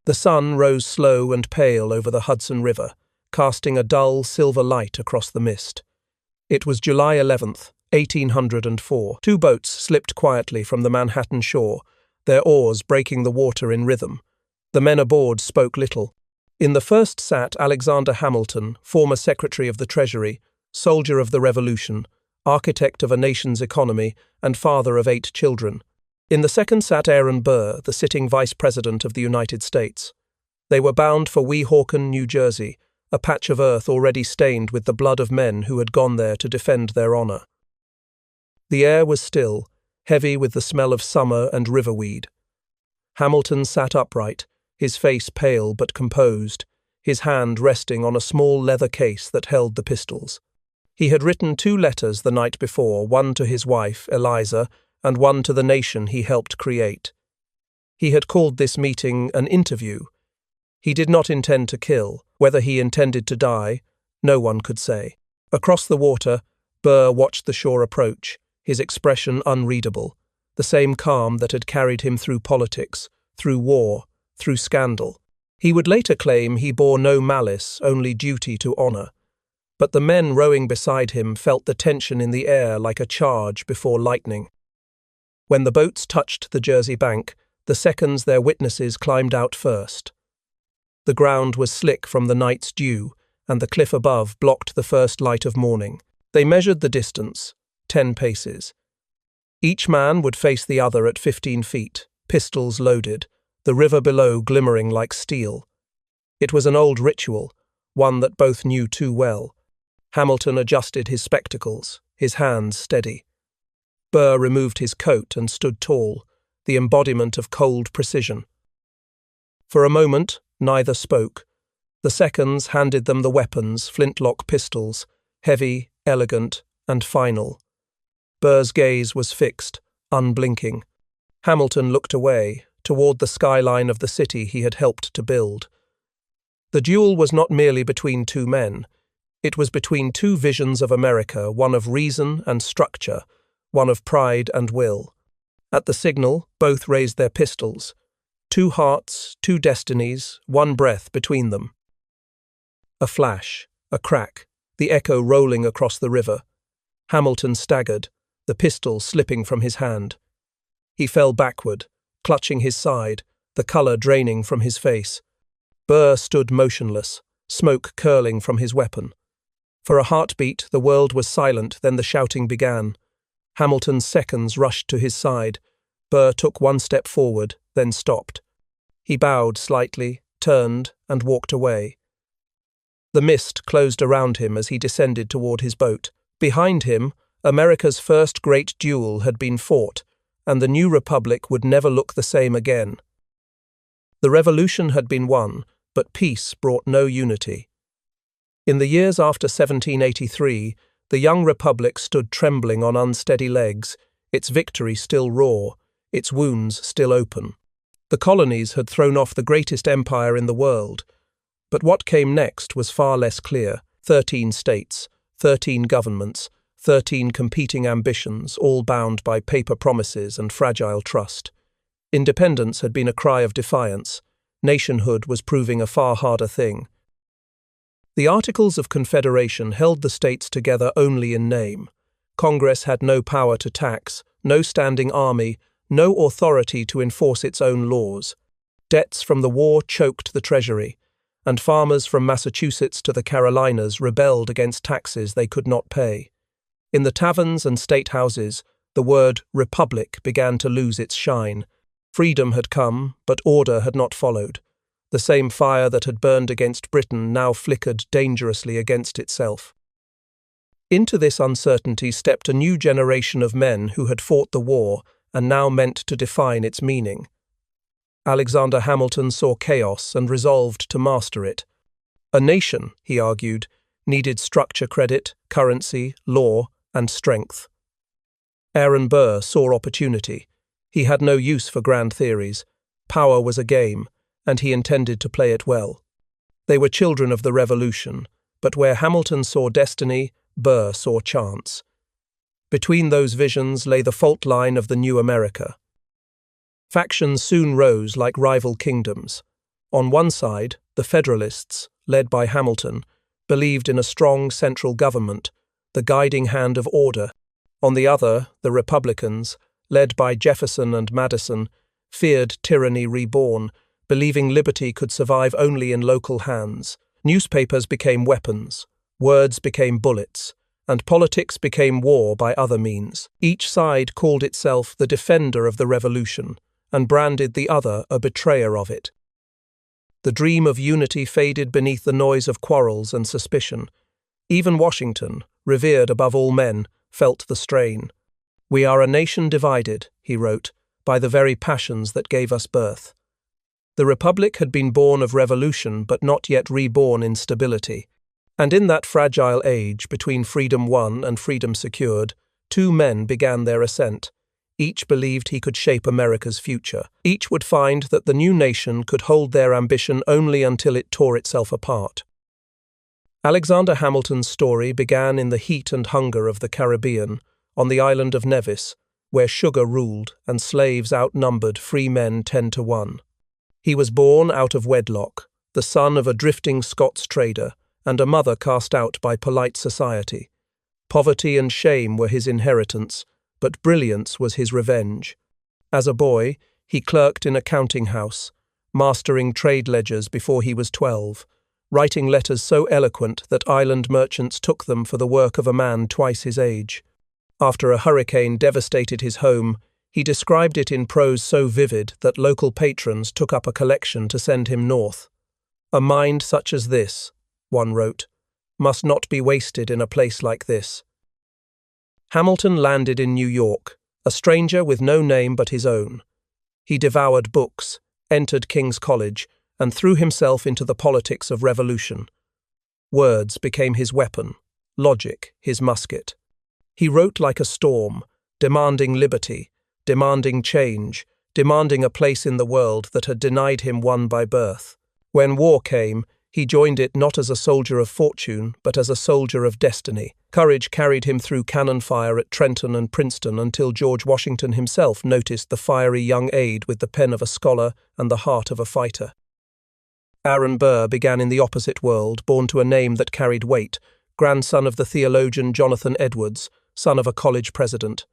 The sun rose slow and pale over the Hudson River, casting a dull silver light across the mist. It was July 11th, 1804. Two boats slipped quietly from the Manhattan shore, their oars breaking the water in rhythm. The men aboard spoke little. In the first sat Alexander Hamilton, former Secretary of the Treasury, soldier of the Revolution, architect of a nation's economy, and father of 8 children. In the second sat Aaron Burr, the sitting Vice President of the United States. They were bound for Weehawken, New Jersey, a patch of earth already stained with the blood of men who had gone there to defend their honor. The air was still, heavy with the smell of summer and riverweed. Hamilton sat upright, his face pale but composed, his hand resting on a small leather case that held the pistols. He had written 2 letters the night before, one to his wife, Eliza, and one to the nation he helped create. He had called this meeting an interview. He did not intend to kill. Whether he intended to die, no one could say. Across the water, Burr watched the shore approach, his expression unreadable, the same calm that had carried him through politics, through war, through scandal. He would later claim he bore no malice, only duty to honor. But the men rowing beside him felt the tension in the air like a charge before lightning. When the boats touched the Jersey bank, the seconds their witnesses climbed out first. The ground was slick from the night's dew, and the cliff above blocked the first light of morning. They measured the distance, 10 paces. Each man would face the other at 15 feet, pistols loaded, the river below glimmering like steel. It was an old ritual, one that both knew too well. Hamilton adjusted his spectacles, his hands steady. Burr removed his coat and stood tall, the embodiment of cold precision. For a moment, neither spoke. The seconds handed them the weapons, flintlock pistols, heavy, elegant, and final. Burr's gaze was fixed, unblinking. Hamilton looked away, toward the skyline of the city he had helped to build. The duel was not merely between 2 men. It was between 2 visions of America, one of reason and structure, one of pride and will. At the signal, both raised their pistols. 2 hearts, 2 destinies, 1 breath between them. A flash, a crack, the echo rolling across the river. Hamilton staggered, the pistol slipping from his hand. He fell backward, clutching his side, the color draining from his face. Burr stood motionless, smoke curling from his weapon. For a heartbeat, the world was silent, then the shouting began. Hamilton's seconds rushed to his side. Burr took 1 step forward, then stopped. He bowed slightly, turned, and walked away. The mist closed around him as he descended toward his boat. Behind him, America's first great duel had been fought, and the new republic would never look the same again. The revolution had been won, but peace brought no unity. In the years after 1783, the young republic stood trembling on unsteady legs, its victory still raw, its wounds still open. The colonies had thrown off the greatest empire in the world, but what came next was far less clear. 13 states, 13 governments, 13 competing ambitions, all bound by paper promises and fragile trust. Independence had been a cry of defiance. Nationhood was proving a far harder thing. The Articles of Confederation held the states together only in name. Congress had no power to tax, no standing army, no authority to enforce its own laws. Debts from the war choked the Treasury, and farmers from Massachusetts to the Carolinas rebelled against taxes they could not pay. In the taverns and state houses, the word republic began to lose its shine. Freedom had come, but order had not followed. The same fire that had burned against Britain now flickered dangerously against itself. Into this uncertainty stepped a new generation of men who had fought the war and now meant to define its meaning. Alexander Hamilton saw chaos and resolved to master it. A nation, he argued, needed structure, credit, currency, law, and strength. Aaron Burr saw opportunity. He had no use for grand theories. Power was a game, and he intended to play it well. They were children of the Revolution, but where Hamilton saw destiny, Burr saw chance. Between those visions lay the fault line of the new America. Factions soon rose like rival kingdoms. On one side, the Federalists, led by Hamilton, believed in a strong central government, the guiding hand of order. On the other, the Republicans, led by Jefferson and Madison, feared tyranny reborn, believing liberty could survive only in local hands. Newspapers became weapons, words became bullets, and politics became war by other means. Each side called itself the defender of the revolution, and branded the other a betrayer of it. The dream of unity faded beneath the noise of quarrels and suspicion. Even Washington, revered above all men, felt the strain. "We are a nation divided," he wrote, "by the very passions that gave us birth." The Republic had been born of revolution but not yet reborn in stability. And in that fragile age, between freedom won and freedom secured, two men began their ascent. Each believed he could shape America's future. Each would find that the new nation could hold their ambition only until it tore itself apart. Alexander Hamilton's story began in the heat and hunger of the Caribbean, on the island of Nevis, where sugar ruled and slaves outnumbered free men 10-1. He was born out of wedlock, the son of a drifting Scots trader, and a mother cast out by polite society. Poverty and shame were his inheritance, but brilliance was his revenge. As a boy, he clerked in a counting house, mastering trade ledgers before he was 12, writing letters so eloquent that island merchants took them for the work of a man twice his age. After a hurricane devastated his home, he described it in prose so vivid that local patrons took up a collection to send him north. "A mind such as this," one wrote, "must not be wasted in a place like this." Hamilton landed in New York, a stranger with no name but his own. He devoured books, entered King's College, and threw himself into the politics of revolution. Words became his weapon, logic his musket. He wrote like a storm, demanding liberty, demanding change, demanding a place in the world that had denied him one by birth. When war came, he joined it not as a soldier of fortune, but as a soldier of destiny. Courage carried him through cannon fire at Trenton and Princeton until George Washington himself noticed the fiery young aide with the pen of a scholar and the heart of a fighter. Aaron Burr began in the opposite world, born to a name that carried weight, grandson of the theologian Jonathan Edwards, son of a college president.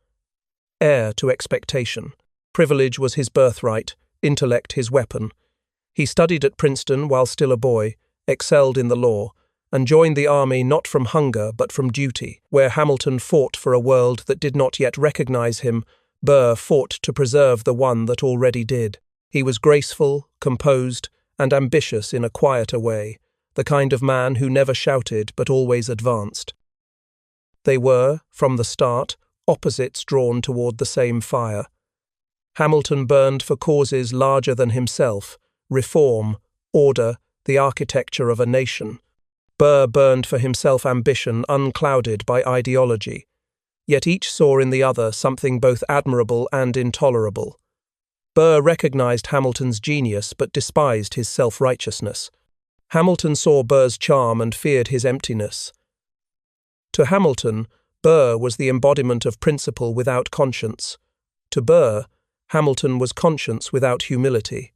Heir to expectation. Privilege was his birthright, intellect his weapon. He studied at Princeton while still a boy, excelled in the law, and joined the army not from hunger but from duty. Where Hamilton fought for a world that did not yet recognize him, Burr fought to preserve the one that already did. He was graceful, composed, and ambitious in a quieter way, the kind of man who never shouted but always advanced. They were, from the start, opposites drawn toward the same fire. Hamilton burned for causes larger than himself, reform, order, the architecture of a nation. Burr burned for himself ambition unclouded by ideology, yet each saw in the other something both admirable and intolerable. Burr recognized Hamilton's genius but despised his self-righteousness. Hamilton saw Burr's charm and feared his emptiness. To Hamilton, Burr was the embodiment of principle without conscience. To Burr, Hamilton was conscience without humility.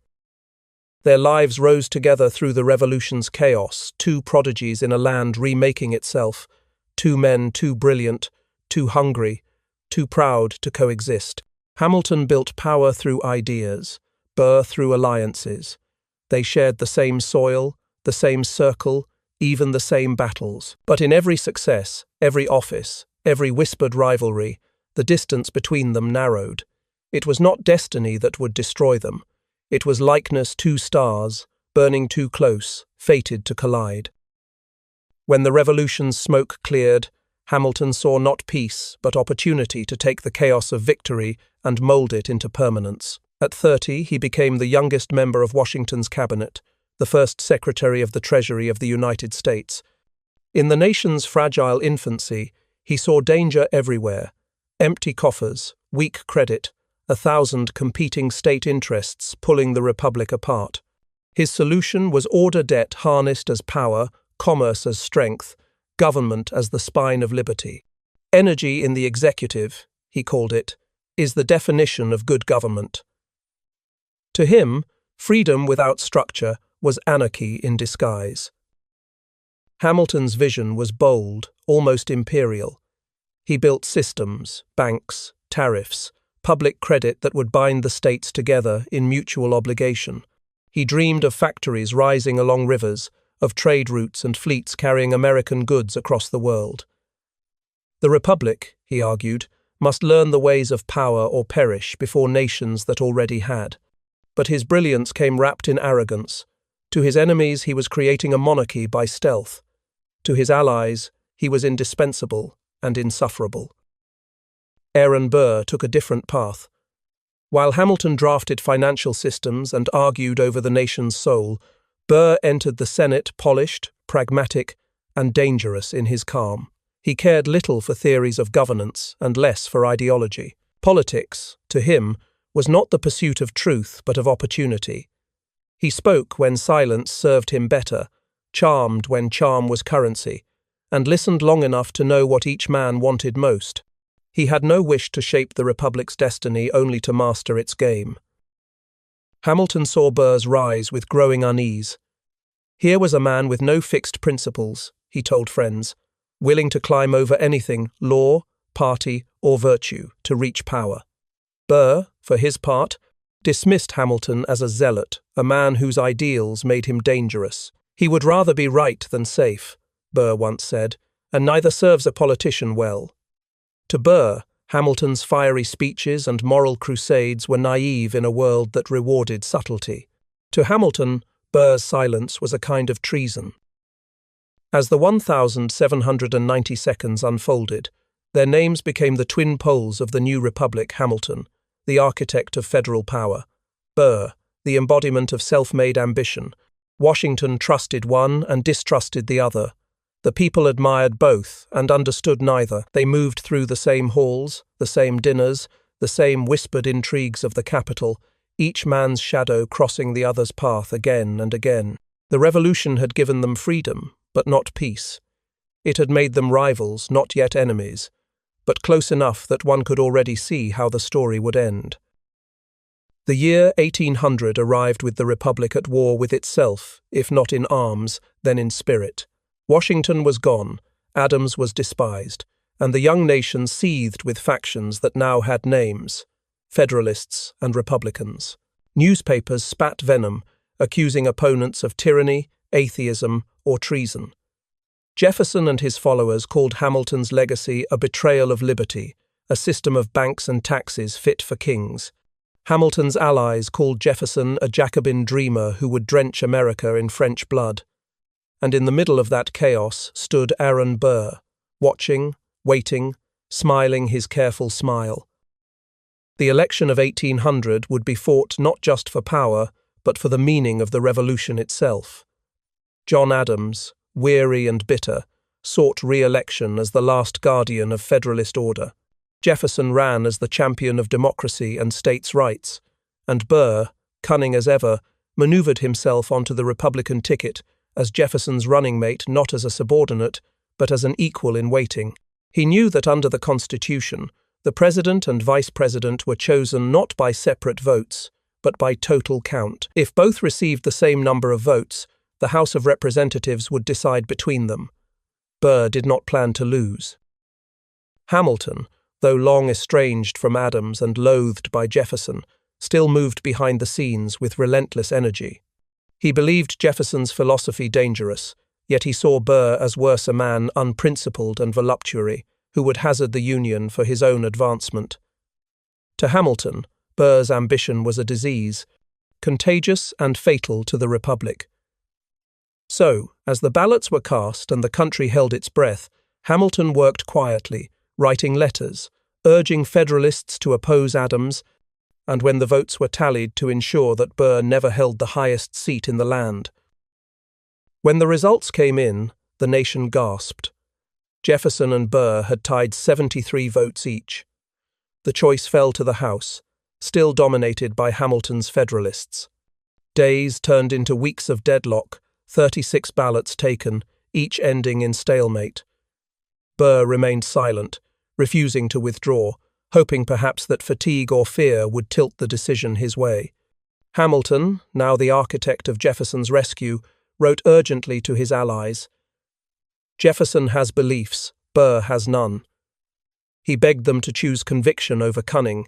Their lives rose together through the revolution's chaos, two prodigies in a land remaking itself, two men too brilliant, too hungry, too proud to coexist. Hamilton built power through ideas, Burr through alliances. They shared the same soil, the same circle, even the same battles. But in every success, every office, every whispered rivalry, the distance between them narrowed. It was not destiny that would destroy them. It was likeness two stars, burning too close, fated to collide. When the revolution's smoke cleared, Hamilton saw not peace, but opportunity to take the chaos of victory and mold it into permanence. At 30, he became the youngest member of Washington's cabinet, the first Secretary of the Treasury of the United States. In the nation's fragile infancy, he saw danger everywhere: empty coffers, weak credit, 1,000 competing state interests pulling the republic apart. His solution was order debt harnessed as power, commerce as strength, government as the spine of liberty. Energy in the executive, he called it, is the definition of good government. To him, freedom without structure was anarchy in disguise. Hamilton's vision was bold, almost imperial. He built systems, banks, tariffs, public credit that would bind the states together in mutual obligation. He dreamed of factories rising along rivers, of trade routes and fleets carrying American goods across the world. The Republic, he argued, must learn the ways of power or perish before nations that already had. But his brilliance came wrapped in arrogance. To his enemies he was creating a monarchy by stealth. To his allies he was indispensable and insufferable. Aaron Burr took a different path. While Hamilton drafted financial systems and argued over the nation's soul, Burr entered the Senate polished, pragmatic, and dangerous in his calm. He cared little for theories of governance and less for ideology. Politics, to him, was not the pursuit of truth but of opportunity. He spoke when silence served him better, charmed when charm was currency, and listened long enough to know what each man wanted most. He had no wish to shape the Republic's destiny, only to master its game. Hamilton saw Burr's rise with growing unease. Here was a man with no fixed principles, he told friends, willing to climb over anything, law, party, or virtue, to reach power. Burr, for his part, dismissed Hamilton as a zealot, a man whose ideals made him dangerous. He would rather be right than safe, Burr once said, and neither serves a politician well. To Burr, Hamilton's fiery speeches and moral crusades were naive in a world that rewarded subtlety. To Hamilton, Burr's silence was a kind of treason. As the 1,790 seconds unfolded, their names became the twin poles of the new republic. Hamilton, the architect of federal power; Burr, the embodiment of self-made ambition. Washington trusted one and distrusted the other. The people admired both and understood neither. They moved through the same halls, the same dinners, the same whispered intrigues of the capital, each man's shadow crossing the other's path again and again. The revolution had given them freedom, but not peace. It had made them rivals, not yet enemies, but close enough that one could already see how the story would end. The year 1800 arrived with the Republic at war with itself, if not in arms, then in spirit. Washington was gone, Adams was despised, and the young nation seethed with factions that now had names: Federalists and Republicans. Newspapers spat venom, accusing opponents of tyranny, atheism, or treason. Jefferson and his followers called Hamilton's legacy a betrayal of liberty, a system of banks and taxes fit for kings. Hamilton's allies called Jefferson a Jacobin dreamer who would drench America in French blood. And in the middle of that chaos stood Aaron Burr, watching, waiting, smiling his careful smile. The election of 1800 would be fought not just for power, but for the meaning of the revolution itself. John Adams, weary and bitter, sought re-election as the last guardian of Federalist order. Jefferson ran as the champion of democracy and states' rights, and Burr, cunning as ever, maneuvered himself onto the Republican ticket as Jefferson's running mate, not as a subordinate, but as an equal in waiting. He knew that under the Constitution, the president and vice president were chosen not by separate votes, but by total count. If both received the same number of votes, the House of Representatives would decide between them. Burr did not plan to lose. Hamilton, though long estranged from Adams and loathed by Jefferson, still moved behind the scenes with relentless energy. He believed Jefferson's philosophy dangerous, yet he saw Burr as worse, a man unprincipled and voluptuary, who would hazard the Union for his own advancement. To Hamilton, Burr's ambition was a disease, contagious and fatal to the Republic. So, as the ballots were cast and the country held its breath, Hamilton worked quietly, writing letters, urging Federalists to oppose Adams, and when the votes were tallied to ensure that Burr never held the highest seat in the land. When the results came in, the nation gasped. Jefferson and Burr had tied 73 votes each. The choice fell to the House, still dominated by Hamilton's Federalists. Days turned into weeks of deadlock, 36 ballots taken, each ending in stalemate. Burr remained silent, refusing to withdraw, hoping perhaps that fatigue or fear would tilt the decision his way. Hamilton, now the architect of Jefferson's rescue, wrote urgently to his allies. Jefferson has beliefs, Burr has none. He begged them to choose conviction over cunning.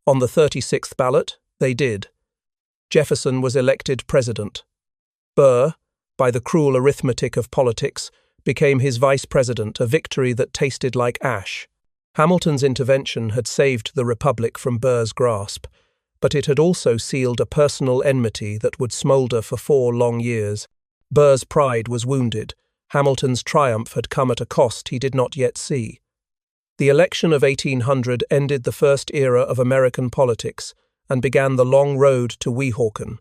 On the 36th ballot, they did. Jefferson was elected president. Burr, by the cruel arithmetic of politics, became his vice president, a victory that tasted like ash. Hamilton's intervention had saved the Republic from Burr's grasp, but it had also sealed a personal enmity that would smoulder for 4 long years. Burr's pride was wounded. Hamilton's triumph had come at a cost he did not yet see. The election of 1800 ended the first era of American politics and began the long road to Weehawken.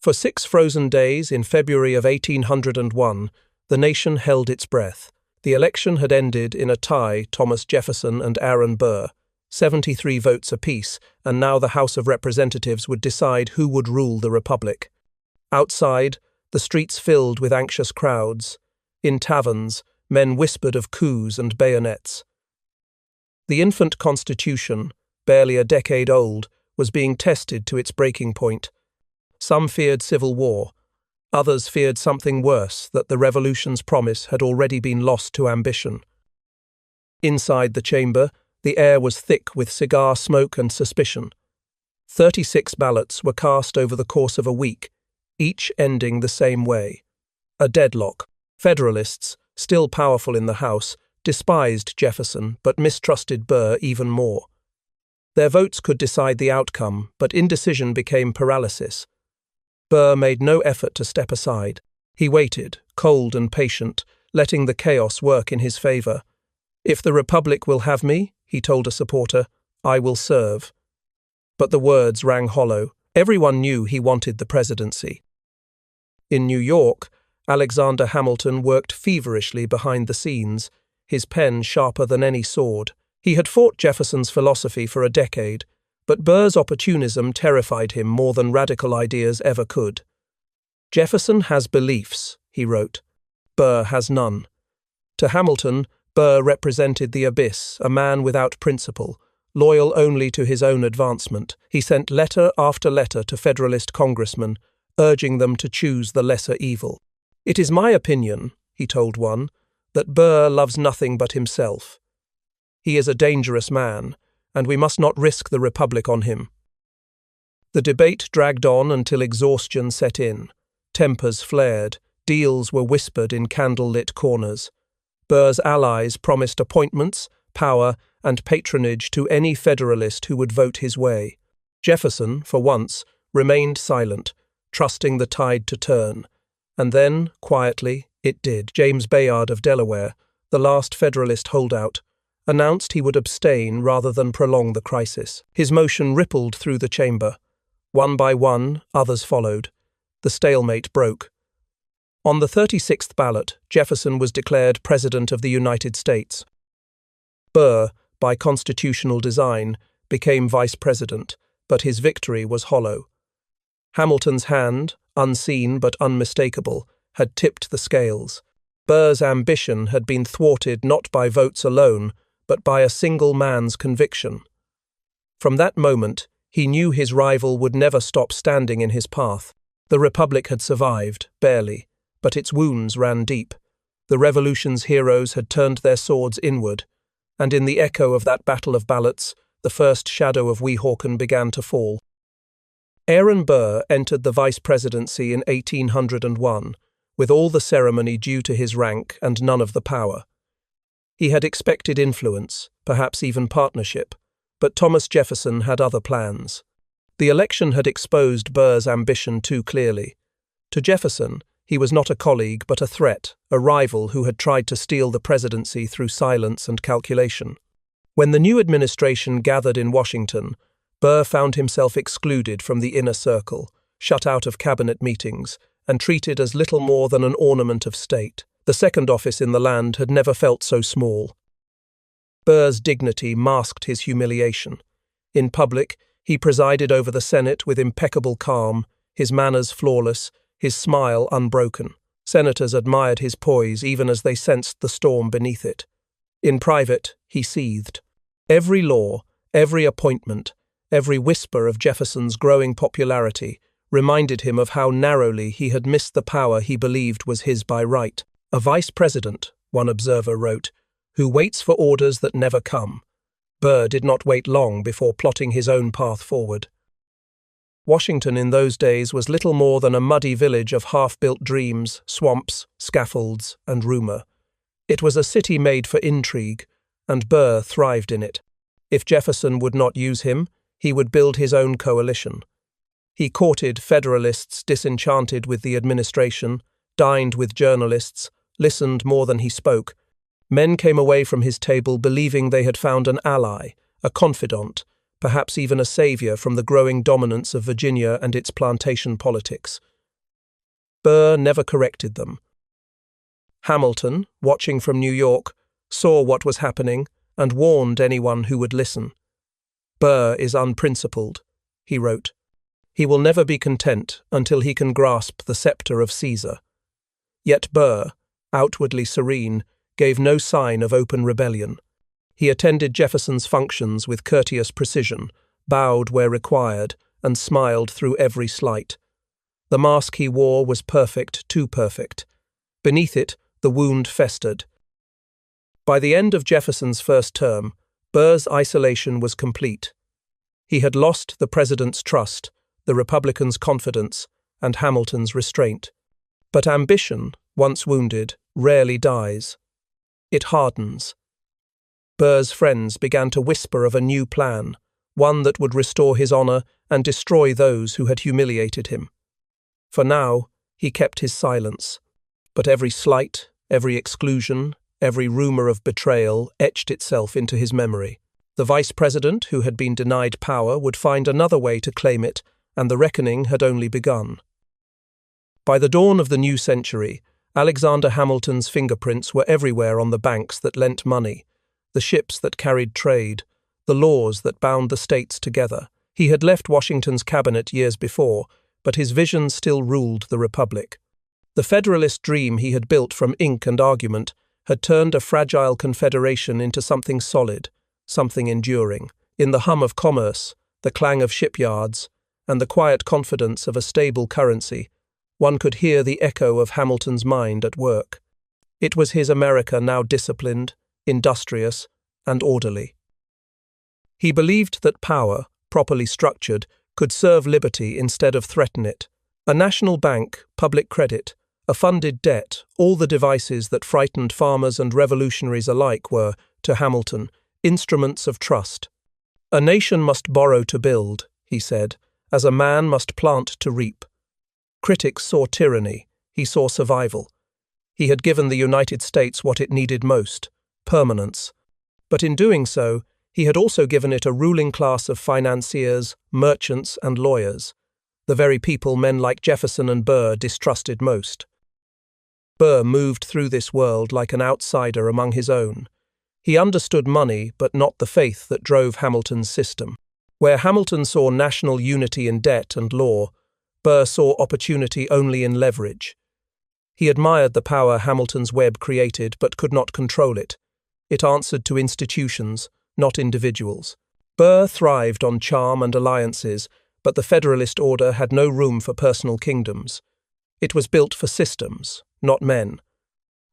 For 6 frozen days in February of 1801, the nation held its breath. The election had ended in a tie, Thomas Jefferson and Aaron Burr, 73 votes apiece, and now the House of Representatives would decide who would rule the Republic. Outside, the streets filled with anxious crowds. In taverns, men whispered of coups and bayonets. The infant Constitution, barely a decade old, was being tested to its breaking point. Some feared civil war. Others feared something worse, that the Revolution's promise had already been lost to ambition. Inside the chamber, the air was thick with cigar smoke and suspicion. 36 ballots were cast over the course of a week, each ending the same way. A deadlock. Federalists, still powerful in the House, despised Jefferson but mistrusted Burr even more. Their votes could decide the outcome, but indecision became paralysis. Burr made no effort to step aside. He waited, cold and patient, letting the chaos work in his favor. "If the Republic will have me," he told a supporter, "I will serve." But the words rang hollow. Everyone knew he wanted the presidency. In New York, Alexander Hamilton worked feverishly behind the scenes, his pen sharper than any sword. He had fought Jefferson's philosophy for a decade, but Burr's opportunism terrified him more than radical ideas ever could. "Jefferson has beliefs," he wrote. "Burr has none." To Hamilton, Burr represented the abyss, a man without principle, loyal only to his own advancement. He sent letter after letter to Federalist congressmen, urging them to choose the lesser evil. "It is my opinion," he told one, "that Burr loves nothing but himself. He is a dangerous man, and we must not risk the Republic on him." The debate dragged on until exhaustion set in. Tempers flared, deals were whispered in candle-lit corners. Burr's allies promised appointments, power, and patronage to any Federalist who would vote his way. Jefferson, for once, remained silent, trusting the tide to turn. And then, quietly, it did. James Bayard of Delaware, the last Federalist holdout, announced he would abstain rather than prolong the crisis. His motion rippled through the chamber. One by one, others followed. The stalemate broke. On the 36th ballot, Jefferson was declared President of the United States. Burr, by constitutional design, became Vice President, but his victory was hollow. Hamilton's hand, unseen but unmistakable, had tipped the scales. Burr's ambition had been thwarted not by votes alone, but by a single man's conviction. From that moment, he knew his rival would never stop standing in his path. The Republic had survived, barely, but its wounds ran deep. The Revolution's heroes had turned their swords inward, and in the echo of that battle of ballots, the first shadow of Weehawken began to fall. Aaron Burr entered the vice presidency in 1801, with all the ceremony due to his rank and none of the power. He had expected influence, perhaps even partnership, but Thomas Jefferson had other plans. The election had exposed Burr's ambition too clearly. To Jefferson, he was not a colleague but a threat, a rival who had tried to steal the presidency through silence and calculation. When the new administration gathered in Washington, Burr found himself excluded from the inner circle, shut out of cabinet meetings, and treated as little more than an ornament of state. The second office in the land had never felt so small. Burr's dignity masked his humiliation. In public, he presided over the Senate with impeccable calm, his manners flawless, his smile unbroken. Senators admired his poise even as they sensed the storm beneath it. In private, he seethed. Every law, every appointment, every whisper of Jefferson's growing popularity, reminded him of how narrowly he had missed the power he believed was his by right. "A vice president," one observer wrote, "who waits for orders that never come." Burr did not wait long before plotting his own path forward. Washington in those days was little more than a muddy village of half-built dreams, swamps, scaffolds, and rumor. It was a city made for intrigue, and Burr thrived in it. If Jefferson would not use him, he would build his own coalition. He courted Federalists disenchanted with the administration, dined with journalists, listened more than he spoke. Men came away from his table believing they had found an ally, a confidant, perhaps even a savior from the growing dominance of Virginia and its plantation politics. Burr never corrected them. Hamilton, watching from New York, saw what was happening and warned anyone who would listen. "Burr is unprincipled," he wrote. "He will never be content until he can grasp the scepter of Caesar." Yet Burr, outwardly serene, gave no sign of open rebellion. He attended Jefferson's functions with courteous precision, bowed where required, and smiled through every slight. The mask he wore was perfect, too perfect. Beneath it, the wound festered. By the end of Jefferson's first term, Burr's isolation was complete. He had lost the president's trust, the Republicans' confidence, and Hamilton's restraint. But ambition, once wounded, rarely dies. It hardens. Burr's friends began to whisper of a new plan, one that would restore his honor and destroy those who had humiliated him. For now, he kept his silence. But every slight, every exclusion, every rumor of betrayal etched itself into his memory. The vice president who had been denied power would find another way to claim it, and the reckoning had only begun. By the dawn of the new century, Alexander Hamilton's fingerprints were everywhere on the banks that lent money, the ships that carried trade, the laws that bound the states together. He had left Washington's cabinet years before, but his vision still ruled the Republic. The Federalist dream he had built from ink and argument had turned a fragile confederation into something solid, something enduring. In the hum of commerce, the clang of shipyards, and the quiet confidence of a stable currency, one could hear the echo of Hamilton's mind at work. It was his America now disciplined, industrious, and orderly. He believed that power, properly structured, could serve liberty instead of threaten it. A national bank, public credit, a funded debt, all the devices that frightened farmers and revolutionaries alike were, to Hamilton, instruments of trust. "A nation must borrow to build," he said, "as a man must plant to reap." Critics saw tyranny, he saw survival. He had given the United States what it needed most, permanence. But in doing so, he had also given it a ruling class of financiers, merchants, and lawyers, the very people men like Jefferson and Burr distrusted most. Burr moved through this world like an outsider among his own. He understood money, but not the faith that drove Hamilton's system. Where Hamilton saw national unity in debt and law, Burr saw opportunity only in leverage. He admired the power Hamilton's web created, but could not control it. It answered to institutions, not individuals. Burr thrived on charm and alliances, but the Federalist order had no room for personal kingdoms. It was built for systems, not men.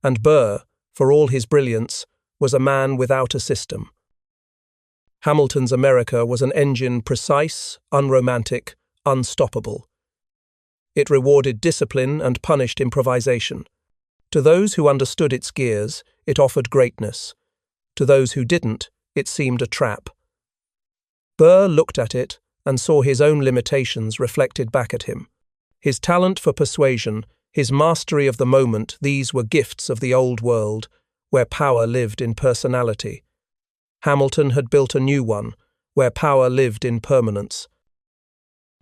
And Burr, for all his brilliance, was a man without a system. Hamilton's America was an engine precise, unromantic, unstoppable. It rewarded discipline and punished improvisation. To those who understood its gears, it offered greatness. To those who didn't, it seemed a trap. Burr looked at it and saw his own limitations reflected back at him. His talent for persuasion, his mastery of the moment, these were gifts of the old world, where power lived in personality. Hamilton had built a new one, where power lived in permanence.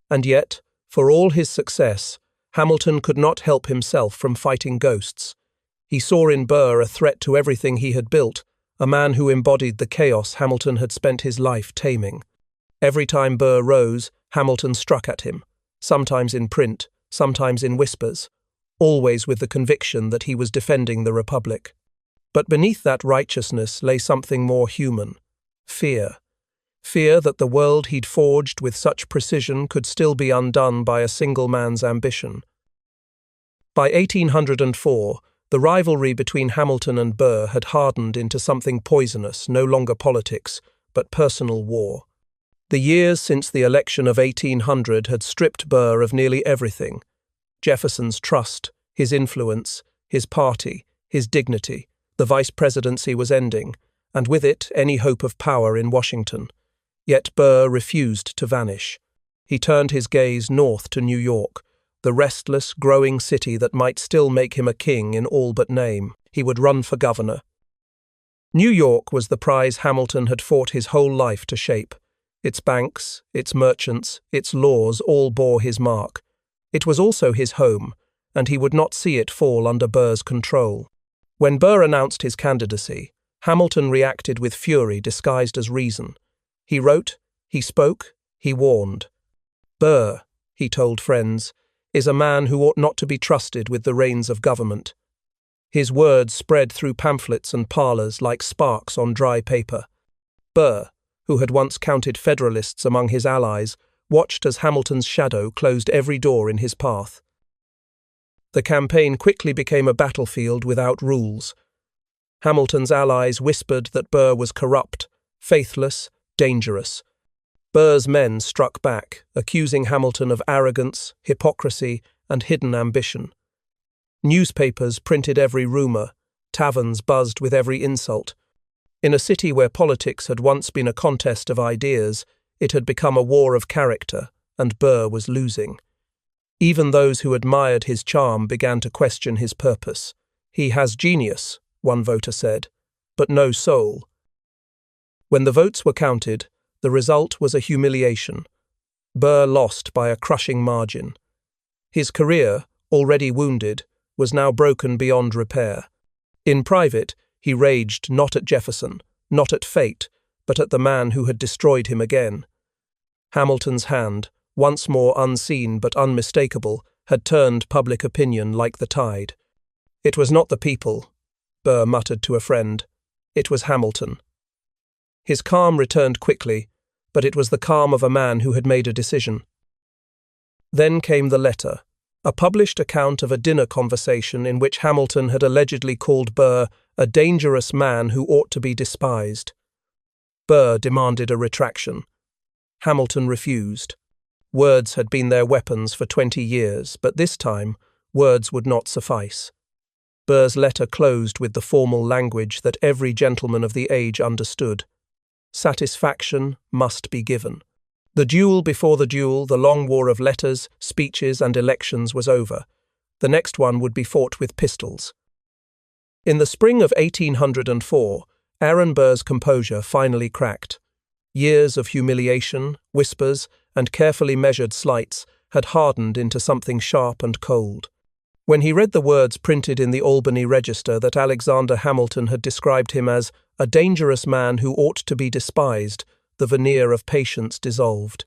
And yet, for all his success, Hamilton could not help himself from fighting ghosts. He saw in Burr a threat to everything he had built, a man who embodied the chaos Hamilton had spent his life taming. Every time Burr rose, Hamilton struck at him, sometimes in print, sometimes in whispers, always with the conviction that he was defending the Republic. But beneath that righteousness lay something more human: fear. fear that the world he'd forged with such precision could still be undone by a single man's ambition. By 1804, the rivalry between Hamilton and Burr had hardened into something poisonous, no longer politics, but personal war. The years since the election of 1800 had stripped Burr of nearly everything: Jefferson's trust, his influence, his party, his dignity. The vice presidency was ending, and with it any hope of power in Washington. Yet Burr refused to vanish. He turned his gaze north to New York, the restless, growing city that might still make him a king in all but name. He would run for governor. New York was the prize Hamilton had fought his whole life to shape. Its banks, its merchants, its laws all bore his mark. It was also his home, and he would not see it fall under Burr's control. When Burr announced his candidacy, Hamilton reacted with fury disguised as reason. He wrote, he spoke, he warned. Burr, he told friends, is a man who ought not to be trusted with the reins of government. His words spread through pamphlets and parlours like sparks on dry paper. Burr, who had once counted Federalists among his allies, watched as Hamilton's shadow closed every door in his path. The campaign quickly became a battlefield without rules. Hamilton's allies whispered that Burr was corrupt, faithless, dangerous. Burr's men struck back, accusing Hamilton of arrogance, hypocrisy, and hidden ambition. Newspapers printed every rumour, taverns buzzed with every insult. In a city where politics had once been a contest of ideas, it had become a war of character, and Burr was losing. Even those who admired his charm began to question his purpose. "He has genius," one voter said, "but no soul." When the votes were counted, the result was a humiliation. Burr lost by a crushing margin. His career, already wounded, was now broken beyond repair. In private, he raged not at Jefferson, not at fate, but at the man who had destroyed him again. Hamilton's hand, once more unseen but unmistakable, had turned public opinion like the tide. "It was not the people," Burr muttered to a friend. "It was Hamilton." His calm returned quickly, but it was the calm of a man who had made a decision. Then came the letter, a published account of a dinner conversation in which Hamilton had allegedly called Burr a dangerous man who ought to be despised. Burr demanded a retraction. Hamilton refused. Words had been their weapons for 20 years, but this time, words would not suffice. Burr's letter closed with the formal language that every gentleman of the age understood. Satisfaction must be given. The duel before the duel, the long war of letters, speeches, and elections was over. The next one would be fought with pistols. In the spring of 1804, Aaron Burr's composure finally cracked. Years of humiliation, whispers, and carefully measured slights had hardened into something sharp and cold. When he read the words printed in the Albany Register that Alexander Hamilton had described him as a dangerous man who ought to be despised, the veneer of patience dissolved.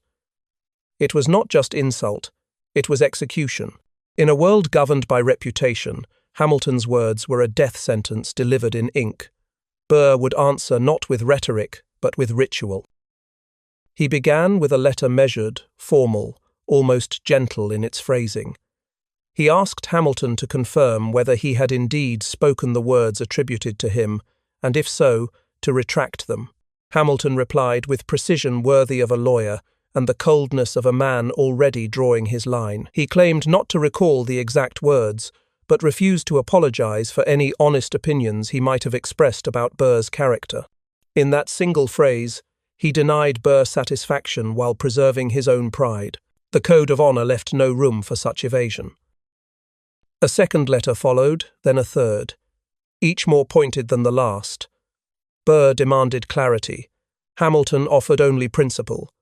It was not just insult, it was execution. In a world governed by reputation, Hamilton's words were a death sentence delivered in ink. Burr would answer not with rhetoric, but with ritual. He began with a letter measured, formal, almost gentle in its phrasing. He asked Hamilton to confirm whether he had indeed spoken the words attributed to him, and if so, to retract them. Hamilton replied with precision worthy of a lawyer and the coldness of a man already drawing his line. He claimed not to recall the exact words, but refused to apologize for any honest opinions he might have expressed about Burr's character. In that single phrase, he denied Burr satisfaction while preserving his own pride. The code of honor left no room for such evasion. A second letter followed, then a third, each more pointed than the last. Burr demanded clarity. Hamilton offered only principle.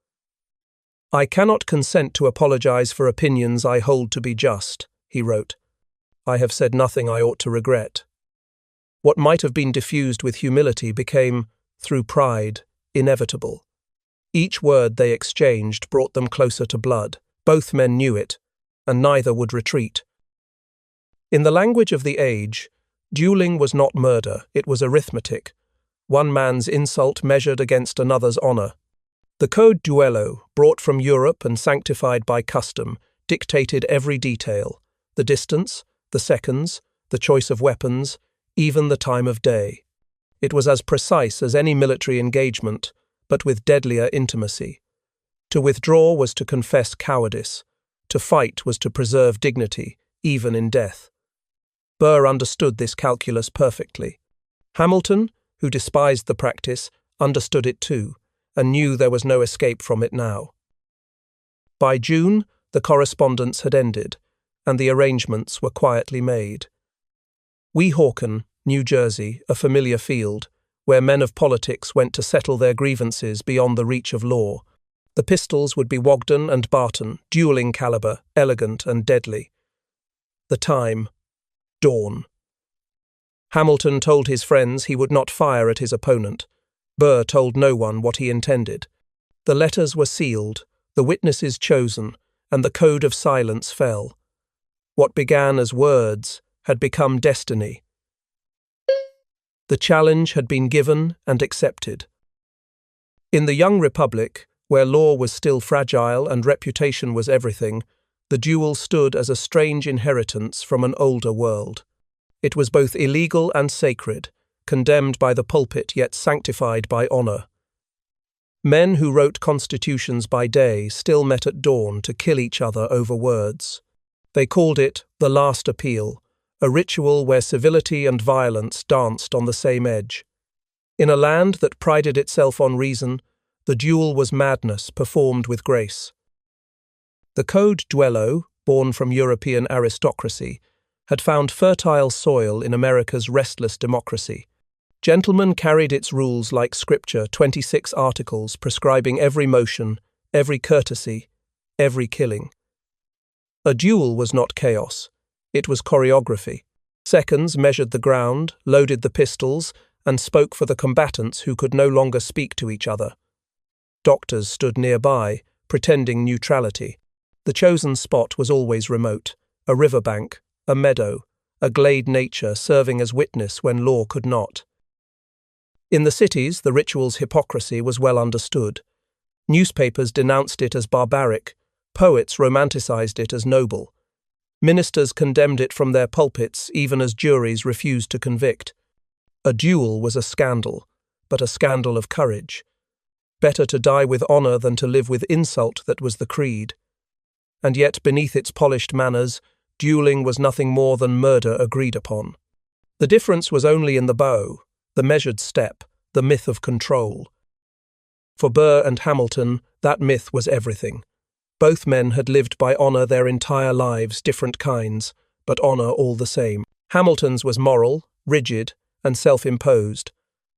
"I cannot consent to apologize for opinions I hold to be just," he wrote. "I have said nothing I ought to regret." What might have been diffused with humility became, through pride, inevitable. Each word they exchanged brought them closer to blood. Both men knew it, and neither would retreat. In the language of the age, dueling was not murder, it was arithmetic. One man's insult measured against another's honor. The Code Duello, brought from Europe and sanctified by custom, dictated every detail: the distance, the seconds, the choice of weapons, even the time of day. It was as precise as any military engagement, but with deadlier intimacy. To withdraw was to confess cowardice. To fight was to preserve dignity, even in death. Burr understood this calculus perfectly. Hamilton, who despised the practice, understood it too, and knew there was no escape from it now. By June, the correspondence had ended, and the arrangements were quietly made. Weehawken, New Jersey, a familiar field, where men of politics went to settle their grievances beyond the reach of law. The pistols would be Wogden and Barton, dueling caliber, elegant and deadly. The time: dawn. Hamilton told his friends he would not fire at his opponent. Burr told no one what he intended. The letters were sealed, the witnesses chosen, and the code of silence fell. What began as words had become destiny. The challenge had been given and accepted. In the young republic, where law was still fragile and reputation was everything, the duel stood as a strange inheritance from an older world. It was both illegal and sacred, condemned by the pulpit yet sanctified by honor. Men who wrote constitutions by day still met at dawn to kill each other over words. They called it the last appeal, a ritual where civility and violence danced on the same edge. In a land that prided itself on reason, the duel was madness performed with grace. The Code Duello, born from European aristocracy, had found fertile soil in America's restless democracy. Gentlemen carried its rules like scripture, 26 articles prescribing every motion, every courtesy, every killing. A duel was not chaos. It was choreography. Seconds measured the ground, loaded the pistols, and spoke for the combatants who could no longer speak to each other. Doctors stood nearby, pretending neutrality. The chosen spot was always remote: a riverbank, a meadow, a glade nature serving as witness when law could not. In the cities, the ritual's hypocrisy was well understood. Newspapers denounced it as barbaric, poets romanticized it as noble. Ministers condemned it from their pulpits even as juries refused to convict. A duel was a scandal, but a scandal of courage. Better to die with honor than to live with insult, that was the creed. And yet beneath its polished manners, dueling was nothing more than murder agreed upon. The difference was only in the bow, the measured step, the myth of control. For Burr and Hamilton, that myth was everything. Both men had lived by honor their entire lives, different kinds, but honor all the same. Hamilton's was moral, rigid, and self-imposed.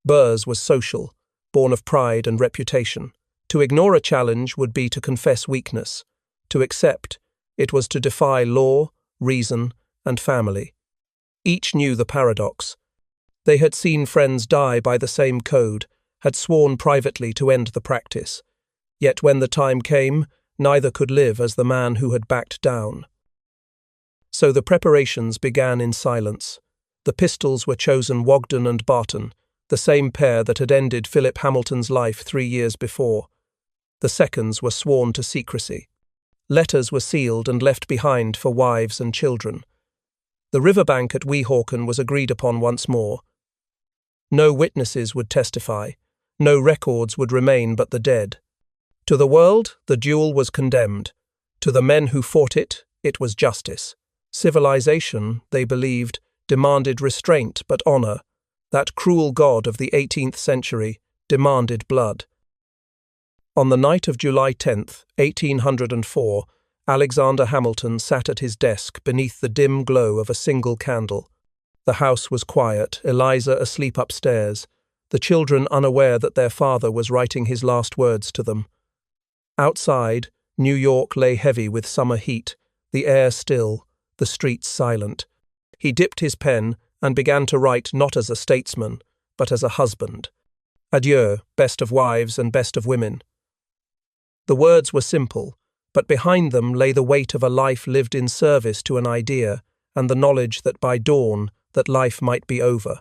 Burr's was social, born of pride and reputation. To ignore a challenge would be to confess weakness. To accept, it was to defy law, reason, and family. Each knew the paradox. They had seen friends die by the same code, had sworn privately to end the practice. Yet when the time came, neither could live as the man who had backed down. So the preparations began in silence. The pistols were chosen Wogden and Barton, the same pair that had ended Philip Hamilton's life 3 years before. The seconds were sworn to secrecy. Letters were sealed and left behind for wives and children. The riverbank at Weehawken was agreed upon once more. No witnesses would testify. No records would remain but the dead. To the world, the duel was condemned. To the men who fought it, it was justice. Civilization, they believed, demanded restraint but honor. That cruel god of the 18th century demanded blood. On the night of July 10th, 1804, Alexander Hamilton sat at his desk beneath the dim glow of a single candle. The house was quiet, Eliza asleep upstairs, the children unaware that their father was writing his last words to them. Outside, New York lay heavy with summer heat, the air still, the streets silent. He dipped his pen and began to write not as a statesman, but as a husband. Adieu, best of wives and best of women. The words were simple, but behind them lay the weight of a life lived in service to an idea and the knowledge that by dawn that life might be over.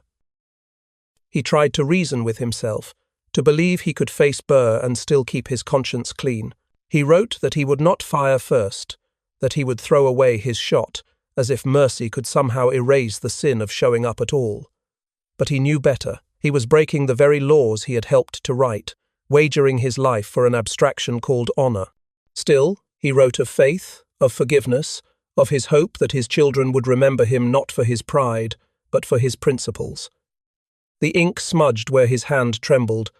He tried to reason with himself, to believe he could face Burr and still keep his conscience clean. He wrote that he would not fire first, that he would throw away his shot, as if mercy could somehow erase the sin of showing up at all. But he knew better. He was breaking the very laws he had helped to write, wagering his life for an abstraction called honor. Still, he wrote of faith, of forgiveness, of his hope that his children would remember him not for his pride, but for his principles. The ink smudged where his hand trembled.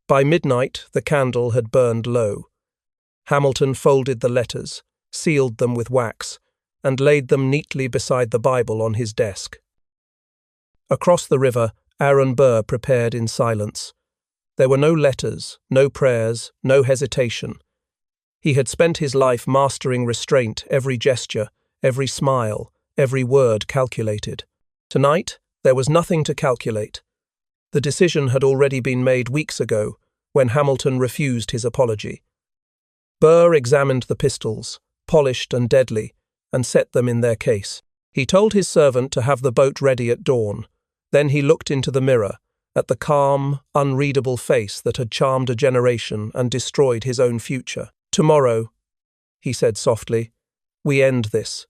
By midnight, the candle had burned low. Hamilton folded the letters, sealed them with wax, and laid them neatly beside the Bible on his desk. Across the river, Aaron Burr prepared in silence. There were no letters, no prayers, no hesitation. He had spent his life mastering restraint, every gesture, every smile, every word calculated. Tonight, there was nothing to calculate. The decision had already been made weeks ago, when Hamilton refused his apology. Burr examined the pistols, polished and deadly, and set them in their case. He told his servant to have the boat ready at dawn. Then he looked into the mirror, at the calm, unreadable face that had charmed a generation and destroyed his own future. "Tomorrow," he said softly, "we end this."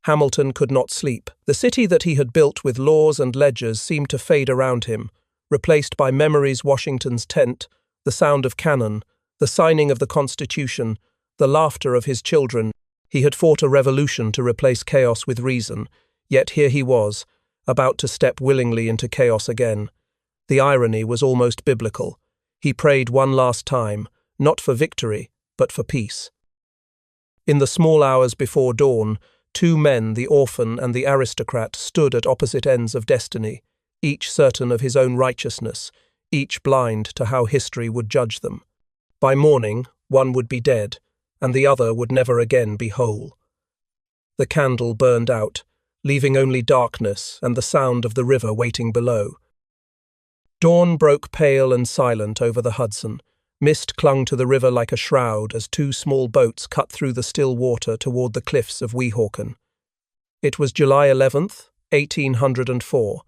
Hamilton could not sleep. The city that he had built with laws and ledgers seemed to fade around him, replaced by memories Washington's tent, the sound of cannon, the signing of the Constitution, the laughter of his children. He had fought a revolution to replace chaos with reason, yet here he was, about to step willingly into chaos again. The irony was almost biblical. He prayed one last time, not for victory, but for peace. In the small hours before dawn, two men, the orphan and the aristocrat, stood at opposite ends of destiny, each certain of his own righteousness, each blind to how history would judge them. By morning, one would be dead, and the other would never again be whole. The candle burned out, leaving only darkness and the sound of the river waiting below. Dawn broke pale and silent over the Hudson. Mist clung to the river like a shroud as two small boats cut through the still water toward the cliffs of Weehawken. It was July 11th, 1804.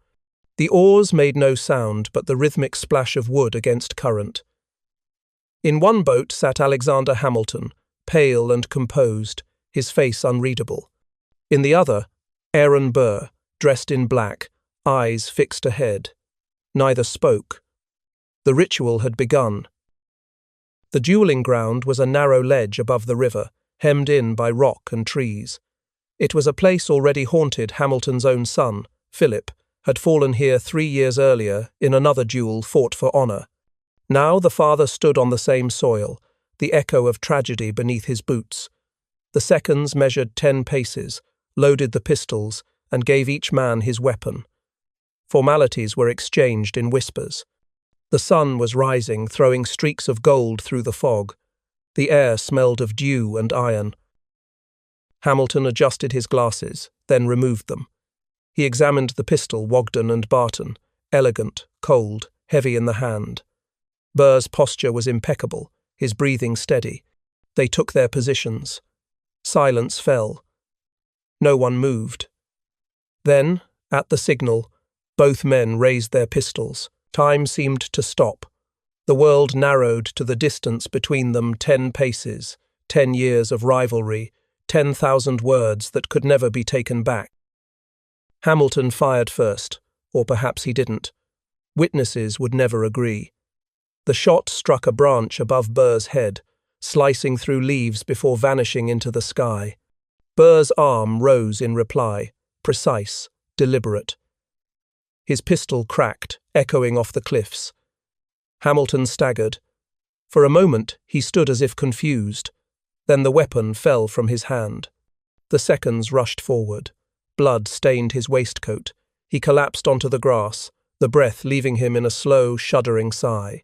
The oars made no sound but the rhythmic splash of wood against current. In one boat sat Alexander Hamilton, pale and composed, his face unreadable. In the other, Aaron Burr, dressed in black, eyes fixed ahead. Neither spoke. The ritual had begun. The dueling ground was a narrow ledge above the river, hemmed in by rock and trees. It was a place already haunted. Hamilton's own son, Philip, had fallen here 3 years earlier in another duel fought for honor. Now the father stood on the same soil, the echo of tragedy beneath his boots. The seconds measured 10 paces, loaded the pistols, and gave each man his weapon. Formalities were exchanged in whispers. The sun was rising, throwing streaks of gold through the fog. The air smelled of dew and iron. Hamilton adjusted his glasses, then removed them. He examined the pistol, Wogden and Barton, elegant, cold, heavy in the hand. Burr's posture was impeccable, his breathing steady. They took their positions. Silence fell. No one moved. Then, at the signal, both men raised their pistols. Time seemed to stop. The world narrowed to the distance between them 10 paces, 10 years of rivalry, 10,000 words that could never be taken back. Hamilton fired first, or perhaps he didn't. Witnesses would never agree. The shot struck a branch above Burr's head, slicing through leaves before vanishing into the sky. Burr's arm rose in reply, precise, deliberate. His pistol cracked, echoing off the cliffs. Hamilton staggered. For a moment, he stood as if confused. Then the weapon fell from his hand. The seconds rushed forward. Blood stained his waistcoat. He collapsed onto the grass, the breath leaving him in a slow, shuddering sigh.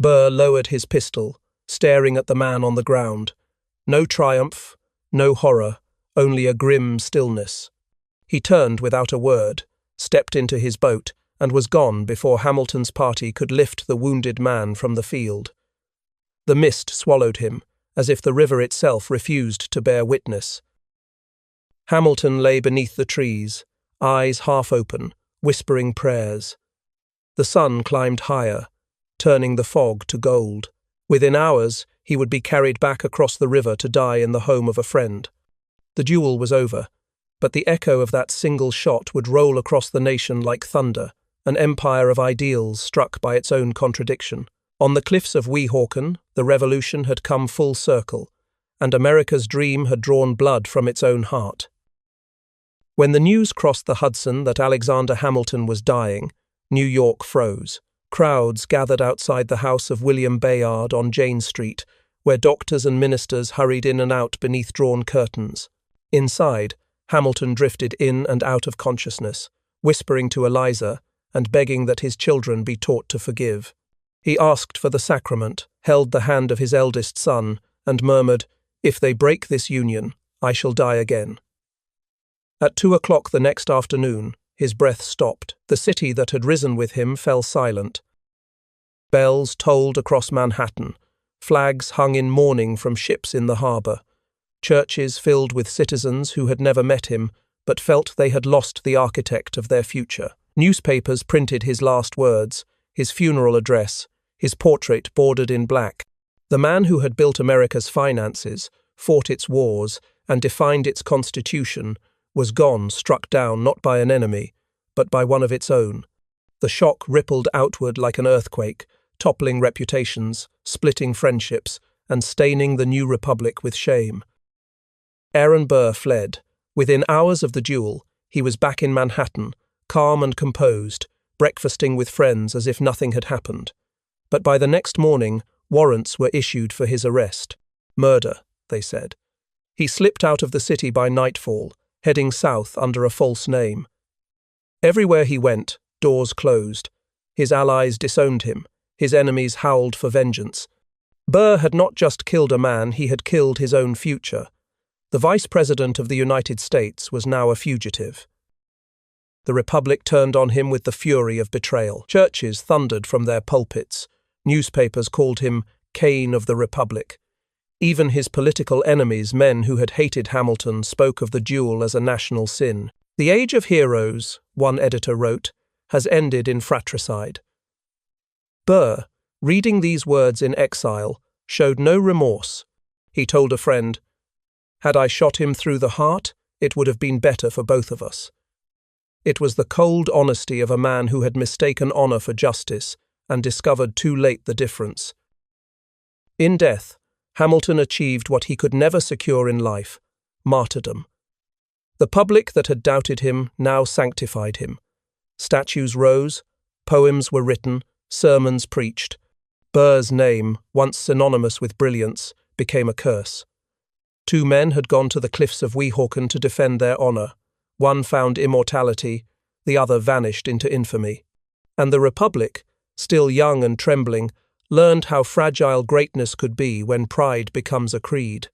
Burr lowered his pistol, staring at the man on the ground. No triumph, no horror, only a grim stillness. He turned without a word, stepped into his boat, and was gone before Hamilton's party could lift the wounded man from the field. The mist swallowed him, as if the river itself refused to bear witness. Hamilton lay beneath the trees, eyes half open, whispering prayers. The sun climbed higher, turning the fog to gold. Within hours, he would be carried back across the river to die in the home of a friend. The duel was over, but the echo of that single shot would roll across the nation like thunder, an empire of ideals struck by its own contradiction. On the cliffs of Weehawken, the revolution had come full circle, and America's dream had drawn blood from its own heart. When the news crossed the Hudson that Alexander Hamilton was dying, New York froze. Crowds gathered outside the house of William Bayard on Jane Street, where doctors and ministers hurried in and out beneath drawn curtains. Inside, Hamilton drifted in and out of consciousness, whispering to Eliza and begging that his children be taught to forgive. He asked for the sacrament, held the hand of his eldest son, and murmured, "If they break this union, I shall die again." At 2 o'clock the next afternoon, his breath stopped. The city that had risen with him fell silent. Bells tolled across Manhattan. Flags hung in mourning from ships in the harbor. Churches filled with citizens who had never met him, but felt they had lost the architect of their future. Newspapers printed his last words, his funeral address, his portrait bordered in black. The man who had built America's finances, fought its wars, and defined its constitution, was gone, struck down not by an enemy, but by one of its own. The shock rippled outward like an earthquake, toppling reputations, splitting friendships, and staining the new republic with shame. Aaron Burr fled. Within hours of the duel, he was back in Manhattan, calm and composed, breakfasting with friends as if nothing had happened. But by the next morning, warrants were issued for his arrest. Murder, they said. He slipped out of the city by nightfall, heading south under a false name. Everywhere he went, doors closed. His allies disowned him. His enemies howled for vengeance. Burr had not just killed a man, he had killed his own future. The Vice President of the United States was now a fugitive. The Republic turned on him with the fury of betrayal. Churches thundered from their pulpits. Newspapers called him Cain of the Republic. Even his political enemies, men who had hated Hamilton, spoke of the duel as a national sin. "The age of heroes," one editor wrote, "has ended in fratricide." Burr, reading these words in exile, showed no remorse. He told a friend, "Had I shot him through the heart, it would have been better for both of us." It was the cold honesty of a man who had mistaken honor for justice and discovered too late the difference. In death, Hamilton achieved what he could never secure in life: martyrdom. The public that had doubted him now sanctified him. Statues rose, poems were written, sermons preached. Burr's name, once synonymous with brilliance, became a curse. 2 men had gone to the cliffs of Weehawken to defend their honor. One found immortality, the other vanished into infamy. And the Republic, still young and trembling, learned how fragile greatness could be when pride becomes a creed.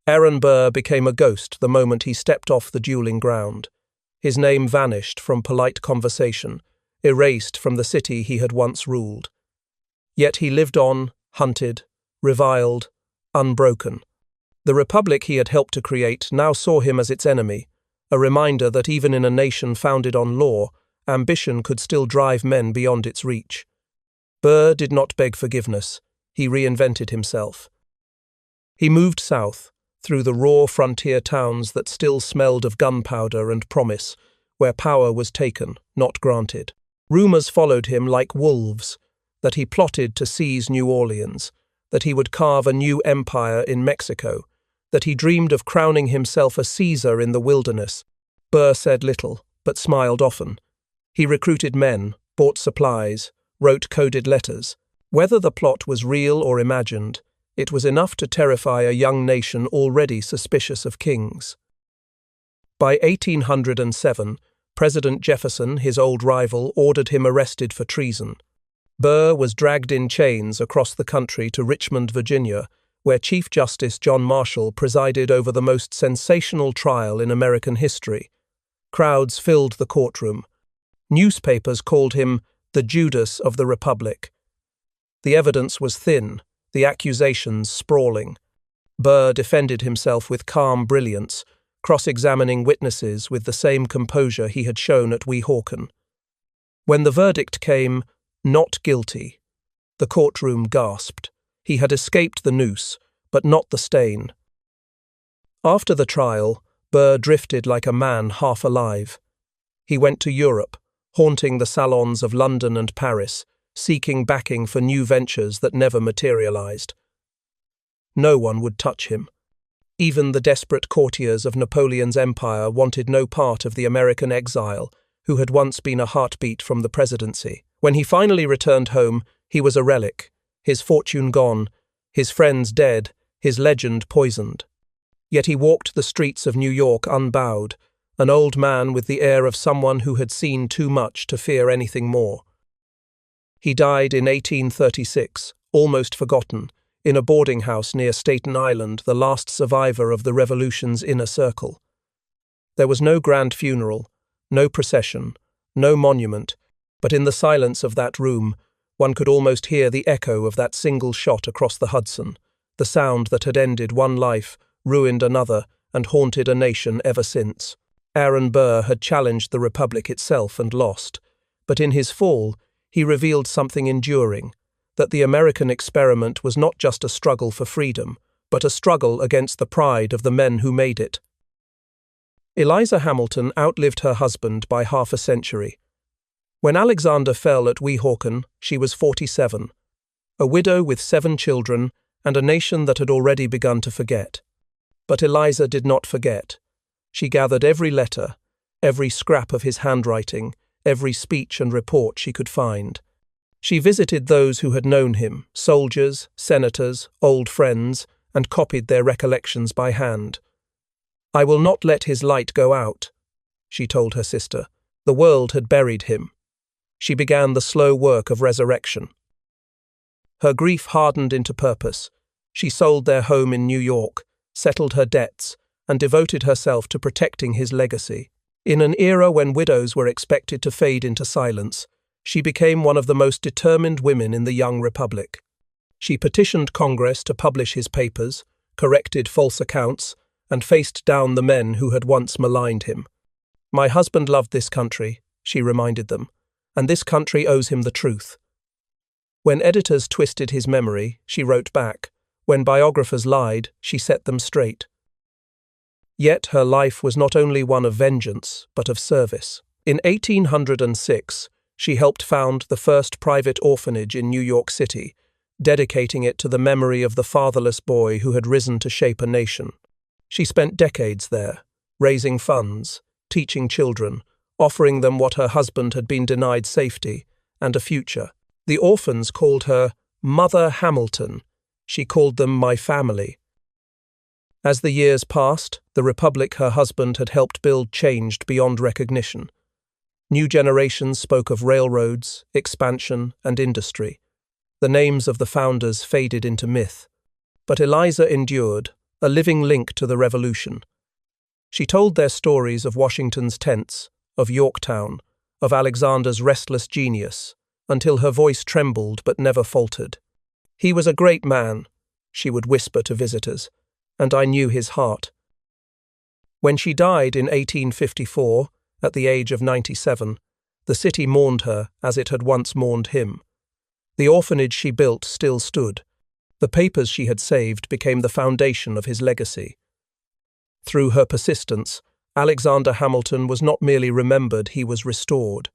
Aaron Burr became a ghost the moment he stepped off the dueling ground. His name vanished from polite conversation, erased from the city he had once ruled. Yet he lived on, hunted, reviled, unbroken. The Republic he had helped to create now saw him as its enemy, a reminder that even in a nation founded on law, ambition could still drive men beyond its reach. Burr did not beg forgiveness. He reinvented himself. He moved south, through the raw frontier towns that still smelled of gunpowder and promise, where power was taken, not granted. Rumors followed him like wolves, that he plotted to seize New Orleans, that he would carve a new empire in Mexico, that he dreamed of crowning himself a Caesar in the wilderness. Burr said little, but smiled often. He recruited men, bought supplies, wrote coded letters. Whether the plot was real or imagined, it was enough to terrify a young nation already suspicious of kings. By 1807, President Jefferson, his old rival, ordered him arrested for treason. Burr was dragged in chains across the country to Richmond, Virginia, where Chief Justice John Marshall presided over the most sensational trial in American history. Crowds filled the courtroom. Newspapers called him the Judas of the Republic. The evidence was thin, the accusations sprawling. Burr defended himself with calm brilliance, cross-examining witnesses with the same composure he had shown at Weehawken. When the verdict came, "Not guilty," the courtroom gasped. He had escaped the noose, but not the stain. After the trial, Burr drifted like a man half alive. He went to Europe, haunting the salons of London and Paris, seeking backing for new ventures that never materialized. No one would touch him. Even the desperate courtiers of Napoleon's empire wanted no part of the American exile, who had once been a heartbeat from the presidency. When he finally returned home, he was a relic, his fortune gone, his friends dead, his legend poisoned. Yet he walked the streets of New York unbowed, an old man with the air of someone who had seen too much to fear anything more. He died in 1836, almost forgotten, in a boarding house near Staten Island, the last survivor of the Revolution's inner circle. There was no grand funeral, no procession, no monument, but in the silence of that room, one could almost hear the echo of that single shot across the Hudson, the sound that had ended one life, ruined another, and haunted a nation ever since. Aaron Burr had challenged the Republic itself and lost, but in his fall, he revealed something enduring, that the American experiment was not just a struggle for freedom, but a struggle against the pride of the men who made it. Eliza Hamilton outlived her husband by half a century. When Alexander fell at Weehawken, she was 47, a widow with 7 children and a nation that had already begun to forget. But Eliza did not forget. She gathered every letter, every scrap of his handwriting, every speech and report she could find. She visited those who had known him, soldiers, senators, old friends, and copied their recollections by hand. "I will not let his light go out," she told her sister. The world had buried him. She began the slow work of resurrection. Her grief hardened into purpose. She sold their home in New York, settled her debts, and devoted herself to protecting his legacy. In an era when widows were expected to fade into silence, she became one of the most determined women in the young republic. She petitioned Congress to publish his papers, corrected false accounts, and faced down the men who had once maligned him. "My husband loved this country," she reminded them, "and this country owes him the truth." When editors twisted his memory, she wrote back. When biographers lied, she set them straight. Yet her life was not only one of vengeance, but of service. In 1806, she helped found the first private orphanage in New York City, dedicating it to the memory of the fatherless boy who had risen to shape a nation. She spent decades there, raising funds, teaching children, offering them what her husband had been denied: safety and a future. The orphans called her Mother Hamilton. She called them my family. As the years passed, the republic her husband had helped build changed beyond recognition. New generations spoke of railroads, expansion, and industry. The names of the founders faded into myth. But Eliza endured, a living link to the revolution. She told their stories of Washington's tents, of Yorktown, of Alexander's restless genius, until her voice trembled but never faltered. "He was a great man," she would whisper to visitors, "and I knew his heart." When she died in 1854, at the age of 97, the city mourned her as it had once mourned him. The orphanage she built still stood. The papers she had saved became the foundation of his legacy. Through her persistence, Alexander Hamilton was not merely remembered, he was restored.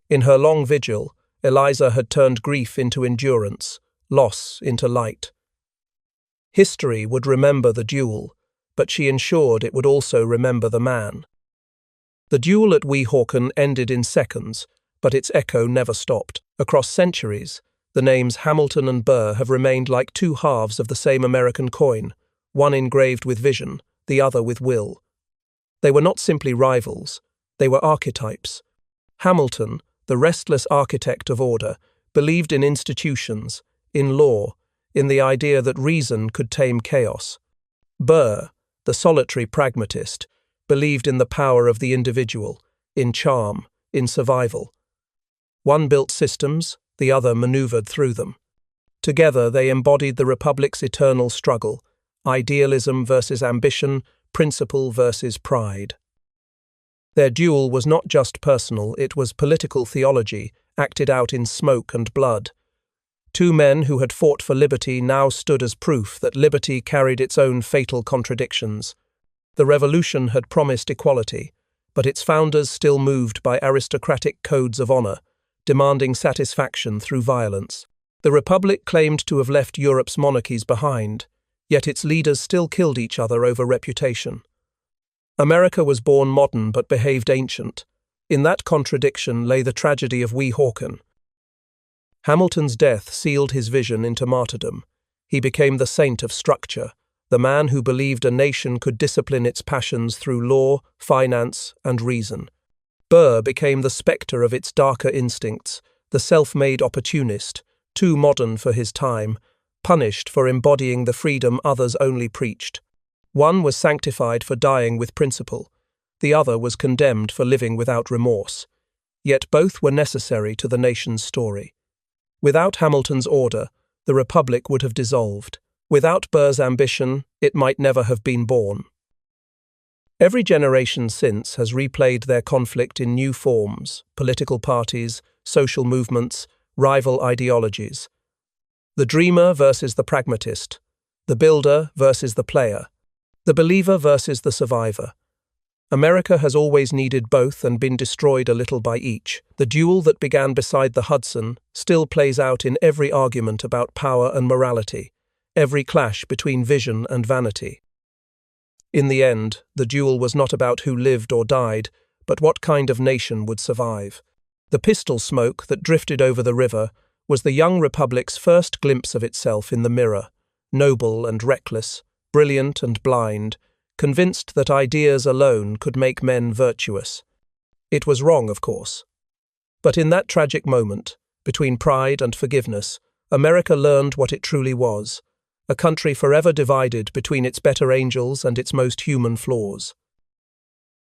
In her long vigil, Eliza had turned grief into endurance, loss into light. History would remember the duel, but she ensured it would also remember the man. The duel at Weehawken ended in seconds, but its echo never stopped. Across centuries, the names Hamilton and Burr have remained like two halves of the same American coin, one engraved with vision, the other with will. They were not simply rivals, they were archetypes. Hamilton, the restless architect of order, believed in institutions, in law, in the idea that reason could tame chaos. Burr, the solitary pragmatist, believed in the power of the individual, in charm, in survival. One built systems, the other maneuvered through them. Together they embodied the Republic's eternal struggle, idealism versus ambition, principle versus pride. Their duel was not just personal, it was political theology, acted out in smoke and blood. Two men who had fought for liberty now stood as proof that liberty carried its own fatal contradictions. The revolution had promised equality, but its founders still moved by aristocratic codes of honor, demanding satisfaction through violence. The Republic claimed to have left Europe's monarchies behind, yet its leaders still killed each other over reputation. America was born modern but behaved ancient. In that contradiction lay the tragedy of Weehawken. Hamilton's death sealed his vision into martyrdom. He became the saint of structure, the man who believed a nation could discipline its passions through law, finance, and reason. Burr became the spectre of its darker instincts, the self-made opportunist, too modern for his time, punished for embodying the freedom others only preached. One was sanctified for dying with principle, the other was condemned for living without remorse. Yet both were necessary to the nation's story. Without Hamilton's order, the Republic would have dissolved. Without Burr's ambition, it might never have been born. Every generation since has replayed their conflict in new forms: political parties, social movements, rival ideologies. The dreamer versus the pragmatist, the builder versus the player, the believer versus the survivor. America has always needed both and been destroyed a little by each. The duel that began beside the Hudson still plays out in every argument about power and morality, every clash between vision and vanity. In the end, the duel was not about who lived or died, but what kind of nation would survive. The pistol smoke that drifted over the river was the young Republic's first glimpse of itself in the mirror, noble and reckless, brilliant and blind, convinced that ideas alone could make men virtuous. It was wrong, of course. But in that tragic moment, between pride and forgiveness, America learned what it truly was, a country forever divided between its better angels and its most human flaws.